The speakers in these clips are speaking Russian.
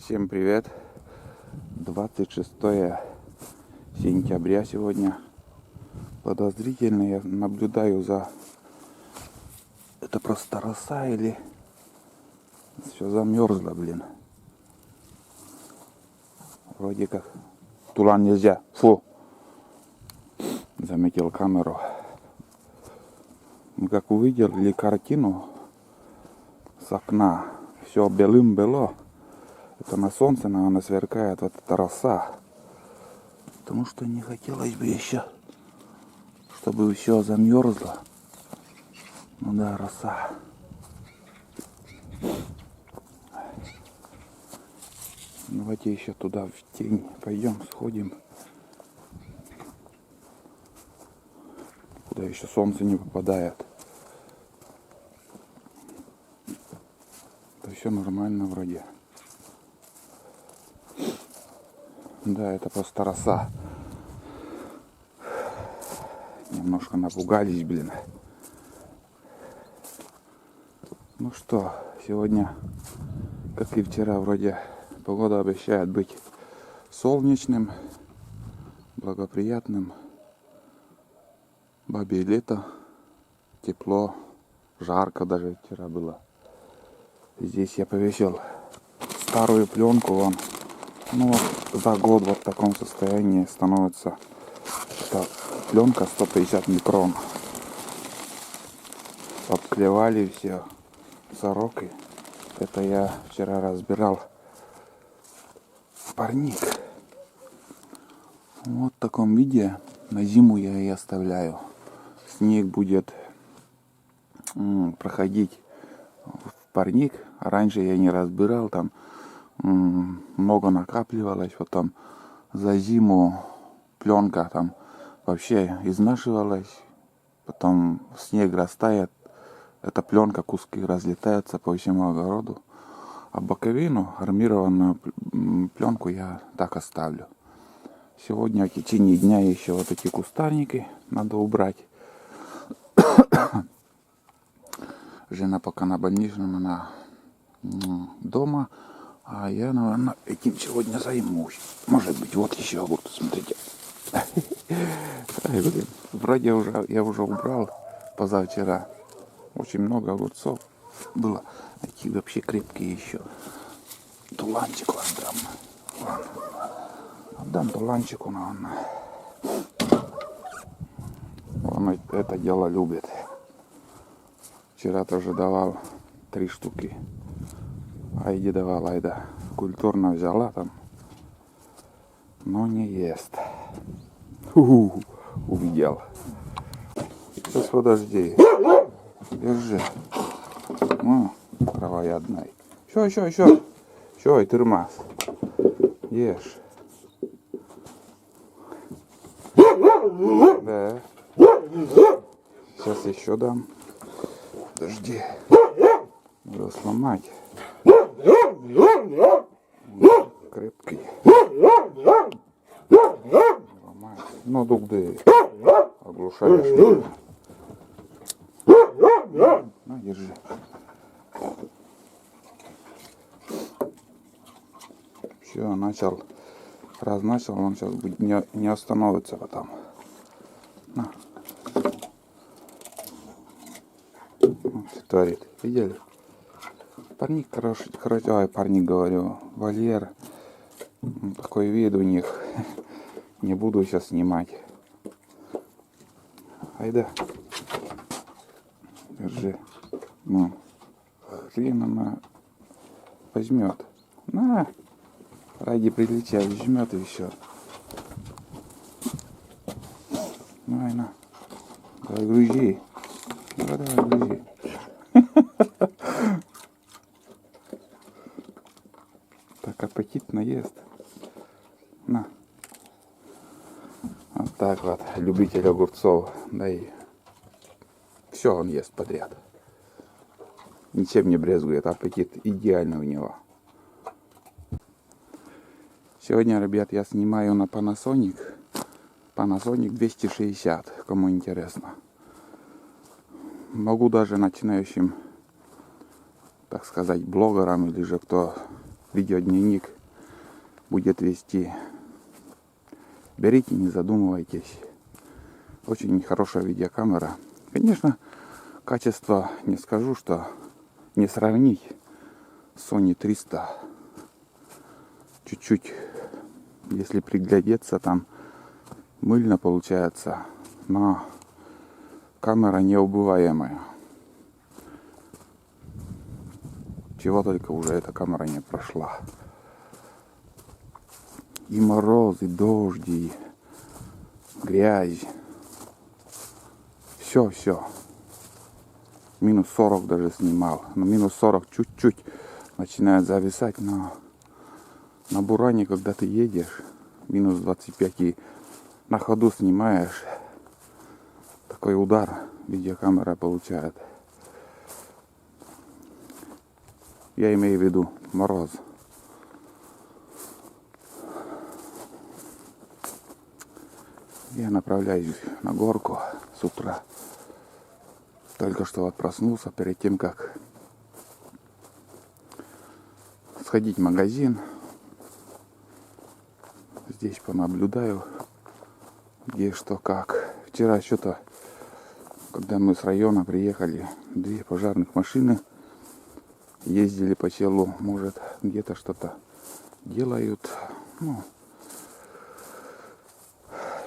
Всем привет! 26 сентября сегодня. Подозрительно я наблюдаю за... Это просто роса или... Все замерзло, блин. Вроде как... Тулан нельзя. Фу! Заметил камеру. Мы как увидели картину с окна. Все белым-бело. Это на солнце, наверное, сверкает вот эта роса. Потому что не хотелось бы еще, чтобы все замерзло. Ну да, роса. Давайте еще туда в тень пойдем, сходим. Куда еще солнце не попадает. Это все нормально вроде. Да, это просто роса. Немножко напугались, блин. Ну что, сегодня, как и вчера, вроде погода обещает быть солнечным, благоприятным. Бабье лето, тепло, жарко даже вчера было. Здесь я повесил старую пленку, вон. Ну вот за год вот в таком состоянии становится эта пленка 150 микрон. Обклевали все сороки. Это я вчера разбирал парник. Вот в таком виде на зиму я и оставляю. Снег будет проходить в парник. Раньше я не разбирал, там много накапливалось, потом за зиму пленка там вообще изнашивалась, потом снег растает, эта пленка, куски разлетаются по всему огороду, а боковину, армированную пленку я так оставлю. Сегодня в течение дня еще вот эти кустарники надо убрать. Жена пока на больничном, она дома. А я, наверное, этим сегодня займусь. Может быть, вот еще огурцы, смотрите. Вроде я уже убрал позавчера. Очень много огурцов было. Такие вообще крепкие еще. Туланчику отдам. Отдам туланчику, наверное. Он это дело любит. Вчера тоже давал 3 штуки. Айди давала, Айда культурно взяла там, но не ест. Увидел. Сейчас подожди. Держи. Кровоядный. Еще. Ой, тырмас. Ешь. Да. Сейчас еще дам. Подожди. Надо сломать. Крепкий. Ну, дугды. Оглушаешь. На, держи. Все, начал. Раз начал, он сейчас будет не остановится потом. На. Вот, творит. Видели? Парник хороший, ой, парник говорю, вольер. Такой вид у них. Не буду сейчас снимать. Айда. Держи. Ну. Хрен она возьмет. На. Ради приличия возьмет и все. Давай, на. Давай, грузи. Давай, грузи. Так аппетитно ест. На. Вот так вот, любитель огурцов. Да и все он ест подряд. Ничем не брезгует, аппетит идеальный у него. Сегодня, ребят, я снимаю на Panasonic 260, кому интересно. Могу даже начинающим, так сказать, блогерам или же кто видеодневник будет вести. Берите, не задумывайтесь. Очень хорошая видеокамера. Конечно, качество не скажу, что не сравнить с Sony 300. Чуть-чуть, если приглядеться, там мыльно получается, но камера неубываемая. Чего только уже эта камера не прошла. И мороз, и дождь, и грязь. Все. Минус 40 даже снимал. Но минус 40 чуть-чуть начинает зависать. Но на буране, когда ты едешь, минус 25 и на ходу снимаешь, такой удар видеокамера получает. Я имею в виду мороз. Я направляюсь на горку с утра. Только что вот проснулся перед тем, как сходить в магазин. Здесь понаблюдаю, где что как. Вчера что-то, когда мы с района приехали, 2 пожарных машины ездили по селу. Может, где-то что-то делают. Ну,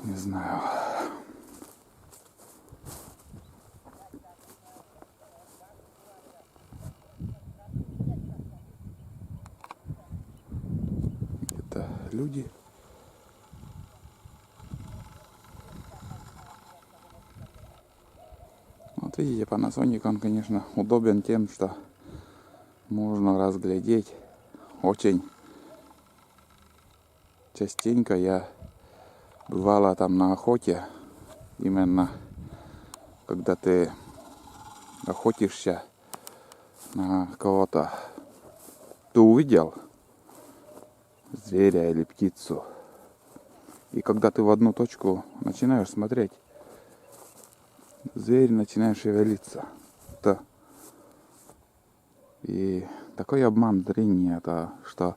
не знаю. Это люди. Вот видите, Panasonic, он, конечно, удобен тем, что можно разглядеть очень частенько. Я бывала там на охоте, именно когда ты охотишься на кого-то, ты увидел зверя или птицу, и когда ты в одну точку начинаешь смотреть, зверь начинает шевелиться. И такой обман зрения, это что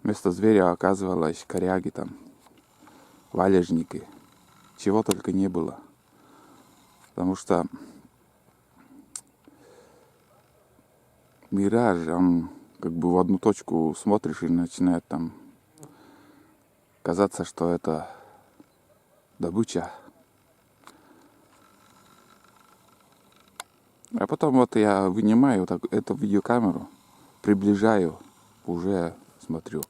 вместо зверя оказывалось коряги там, валежники, чего только не было. Потому что мираж, он как бы в одну точку смотришь и начинает там казаться, что это добыча. А потом вот я вынимаю так эту видеокамеру, приближаю, уже смотрю.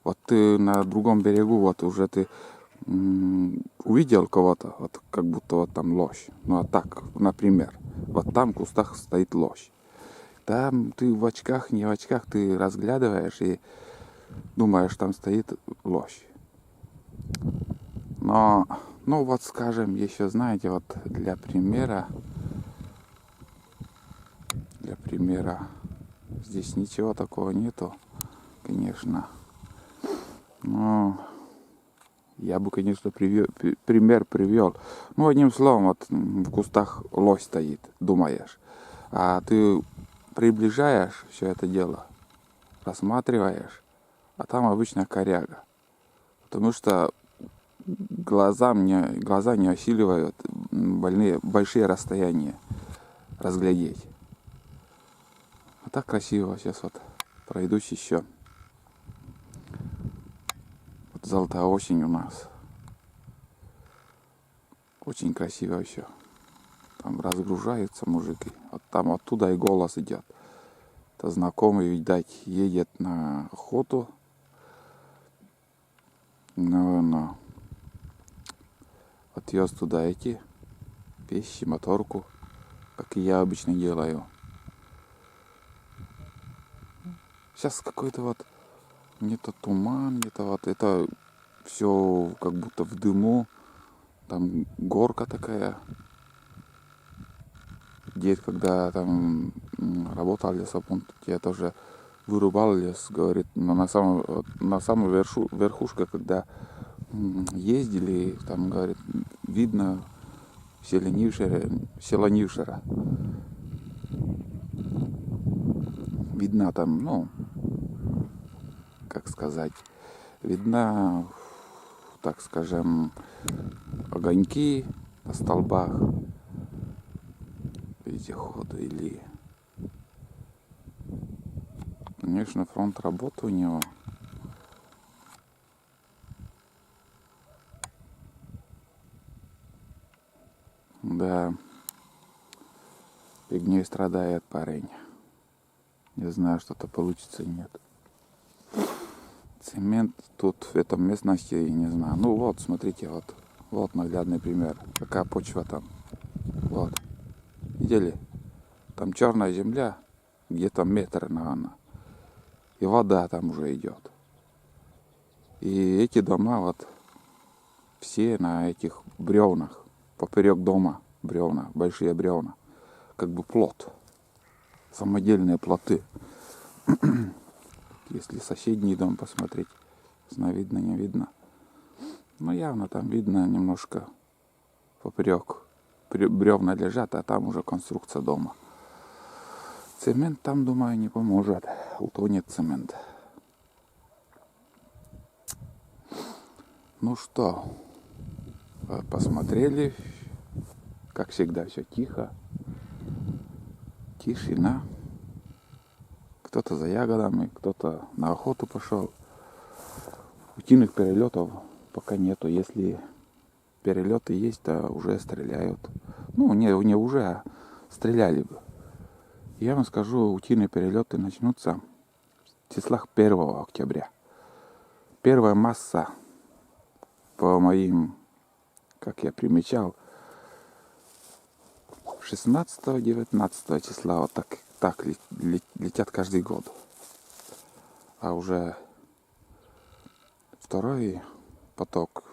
Вот ты на другом берегу, вот уже ты увидел кого-то, вот как будто вот там лось. Ну а так, например, вот там в кустах стоит лось. Там ты в очках, не в очках, ты разглядываешь и думаешь, там стоит лось. Но, ну вот скажем, еще знаете, вот для примера, здесь ничего такого нету, конечно. Но я бы, конечно, пример привел. Ну, одним словом, вот в кустах лось стоит, думаешь. А ты приближаешь все это дело, рассматриваешь, а там обычно коряга. Потому что глаза не осиливают большие расстояния разглядеть. А так красиво. Сейчас вот пройдусь еще. Вот золотая осень у нас. Очень красиво еще. Там разгружаются мужики. Вот там оттуда и голос идет. Это знакомый, видать, едет на охоту. Но отвез туда эти вещи, моторку, как и я обычно делаю. Сейчас какой-то вот где-то туман, где-то вот это все как будто в дыму. Там горка такая. Дед, когда там работал лесопункт, я тоже вырубал лес, говорит, но на самую верхушку, когда ездили, там, говорит, видно села Нившера. Видно там, ну, как сказать, Видно, так скажем, огоньки на столбах вездехода или... Конечно, фронт работы у него. Да, фигней страдает парень. Не знаю, что-то получится, нет. Цемент тут в этом местности, не знаю. Ну вот, смотрите, вот наглядный пример. Какая почва там. Вот. Видели? Там черная земля, где-то метр, наверное. И вода там уже идет. И эти дома вот все на этих бревнах. Поперек дома бревна, большие бревна. Как бы плот. Самодельные плоты. Если соседний дом посмотреть, видно, не видно. Но явно там видно немножко поперек. Бревна лежат, а там уже конструкция дома. Цемент там, думаю, не поможет. Утонет цемент. Ну что, посмотрели. Как всегда, все тихо. Тишина. Кто-то за ягодами, кто-то на охоту пошел. Утиных перелетов пока нету. Если перелеты есть, то уже стреляют. Ну, не уже, а стреляли бы. Я вам скажу, утиные перелеты начнутся в числах 1 октября. Первая масса, по моим, как я примечал, 16-19 числа вот так летят каждый год. А уже второй поток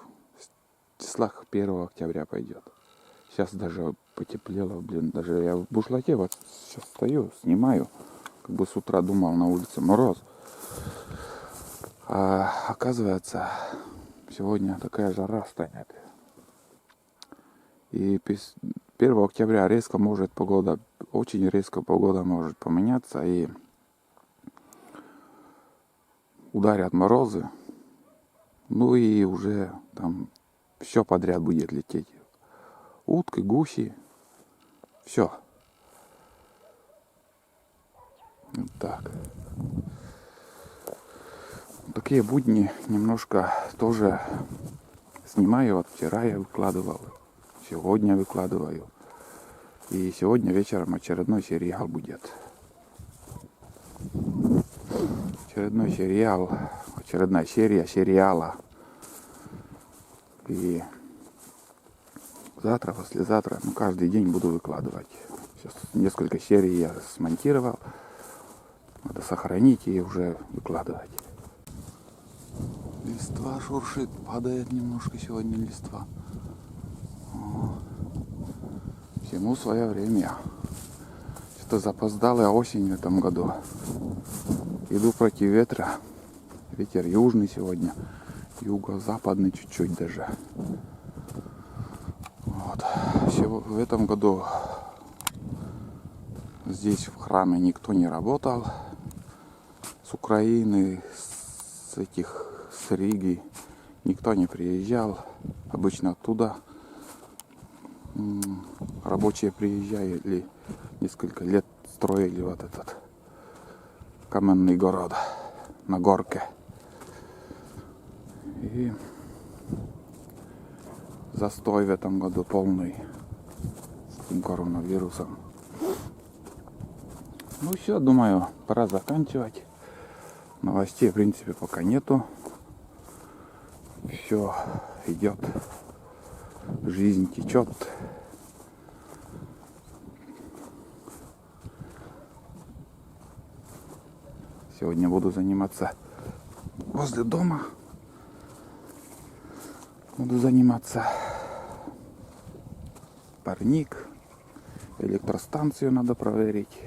в числах 1 октября пойдет. Сейчас даже потеплело, даже я в бушлаке вот сейчас стою, снимаю. Как бы с утра думал, на улице мороз. А оказывается, сегодня такая жара станет. И 1 октября резко может погода, очень резко погода может поменяться. И ударят морозы. Ну и уже там все подряд будет лететь. Утки, гуси. Все. Вот так. Такие будни немножко тоже снимаю. Вот вчера я выкладывал. Сегодня выкладываю. И сегодня вечером очередной сериал будет. Очередной сериал. Очередная серия сериала. И завтра, послезавтра, каждый день буду выкладывать. Сейчас несколько серий я смонтировал. Надо сохранить и уже выкладывать. Листва шуршит, падает немножко сегодня листва. Всему свое время. Что-то запоздалая осень в этом году. Иду против ветра. Ветер южный сегодня. Юго-западный чуть-чуть даже. Вот. В этом году здесь в храме никто не работал. С Украины, с Риги никто не приезжал. Обычно оттуда рабочие приезжали, несколько лет строили вот этот каменный город на горке. И застой в этом году полный с этим коронавирусом. Ну все, думаю, пора заканчивать. Новостей, в принципе, пока нету. Все идет. Жизнь течет. Сегодня буду заниматься возле дома. Буду заниматься. Парник. Электростанцию надо проверить.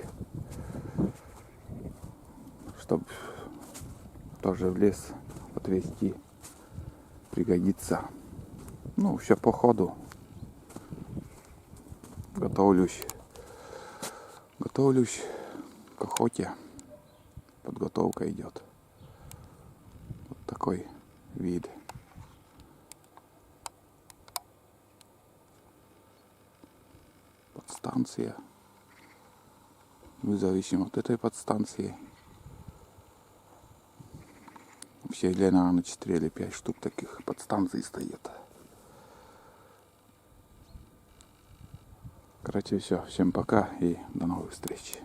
Чтобы тоже в лес отвезти. Пригодится. Ну, все по ходу. Готовлюсь к охоте. Подготовка идет. Вот такой вид. Подстанция. Независимо от этой подстанции. Вообще, наверное, 4 или 5 штук таких подстанций стоит. Короче, все. Всем пока и до новых встреч.